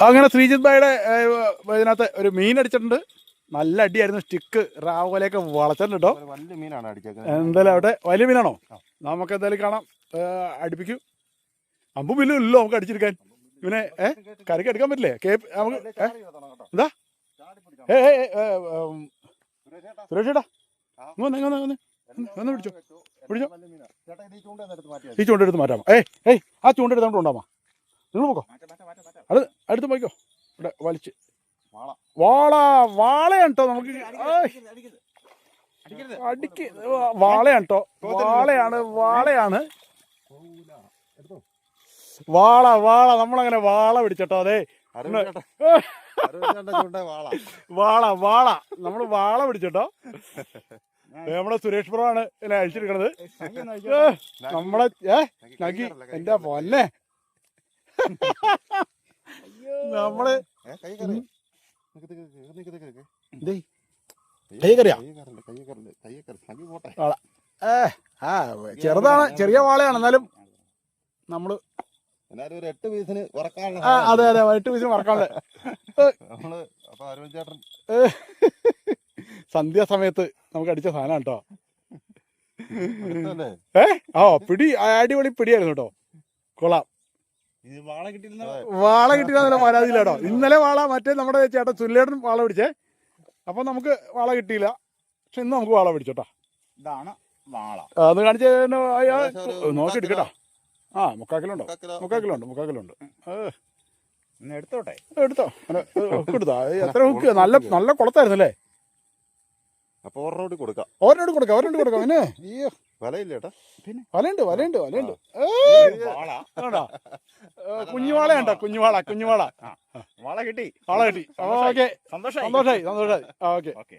അങ്ങനെ ശ്രീജിത് ഭായിയുടെ ഇതിനകത്ത് ഒരു മീൻ അടിച്ചിട്ടുണ്ട്. നല്ല അടിയായിരുന്നു. സ്റ്റിക്ക് രാവിലെയൊക്കെ വളച്ചിട്ടുണ്ട് കേട്ടോ. വലിയ മീനാണ് അടിച്ചത്. എന്തായാലും അവിടെ വലിയ മീനാണോ? നമുക്ക് എന്തായാലും കാണാം. അടുപ്പിക്കും. അമ്പ് മില്ലല്ലോ നമുക്ക് അടിച്ചെടുക്കാൻ. ഇവനെ കരക്ക് എടുക്കാൻ പറ്റില്ലേ? നമുക്ക് എന്താ സുരേഷ് ചേട്ടാ ഒന്ന് പിടിച്ചോ പിടിച്ചോ. ഈ ചൂണ്ടെടുത്ത് മാറ്റാമോ? ആ ചൂണ്ടെടുത്തോണ്ട് കൊണ്ടാമാ. നിങ്ങൾ പോക്കോ, അടുത്ത് പോയിക്കോ. ഇവിടെ വലിച്ച് വാളയാണ് കേട്ടോ. നമുക്ക് അടിക്ക് വാളയാണ് കേട്ടോ. വാളയാണ് വാള നമ്മളങ്ങനെ വാള പിടിച്ചട്ടോ. അതെ വാള നമ്മള് വാള പിടിച്ചട്ടോ. നമ്മുടെ സുരേഷ് പ്രോ ആണ് എന്നെ അഴിച്ചെടുക്കണത്. നമ്മളെ നഗി എന്റെ പൊന്നെ നമ്മള് ചെറുതാണ്, ചെറിയ വാളയാണ്. എന്നാലും നമ്മള് ഒരു 8 പീസിന് വറക്കാനുള്ള. അതെ 8 പീസിന് വറക്കാനുള്ള. സന്ധ്യാസമയത്ത് നമുക്ക് അടിച്ച സാധനം കേട്ടോ. പിടി അടിപൊളി പിടിയായിരുന്നു കേട്ടോ. കൊള്ളാം. വാള കിട്ടിയില്ല പരാതിയില്ല കേട്ടോ. ഇന്നലെ വാള മറ്റേ നമ്മുടെ ചേട്ടൻ സുല്ലേട്ടൻ വാള പിടിച്ചേ. അപ്പൊ നമുക്ക് വാള കിട്ടിയില്ല. പക്ഷെ ഇന്ന് നമുക്ക് വാള പിടിച്ചോട്ടോ. ഇതാണ് വാള. അത് കാണിച്ച് നോക്കി എടുക്കട്ടോ. 3/4 കിലോ ഉണ്ടോ? 3/4 കിലോ ഉണ്ട്. എടുത്തോ എടുത്തോ. എത്ര ഹുക്ക്? നല്ല കുളത്തായിരുന്നു അല്ലേ? അപ്പൊ ഒരെണ്ണോട് കൊടുക്കാം. പിന്നെ വലയില്ല ചേട്ടാ. പിന്നെ വലയുണ്ട്. കുഞ്ഞുവാള. വാള കിട്ടി. ഓക്കെ, സന്തോഷായി. ഓക്കെ.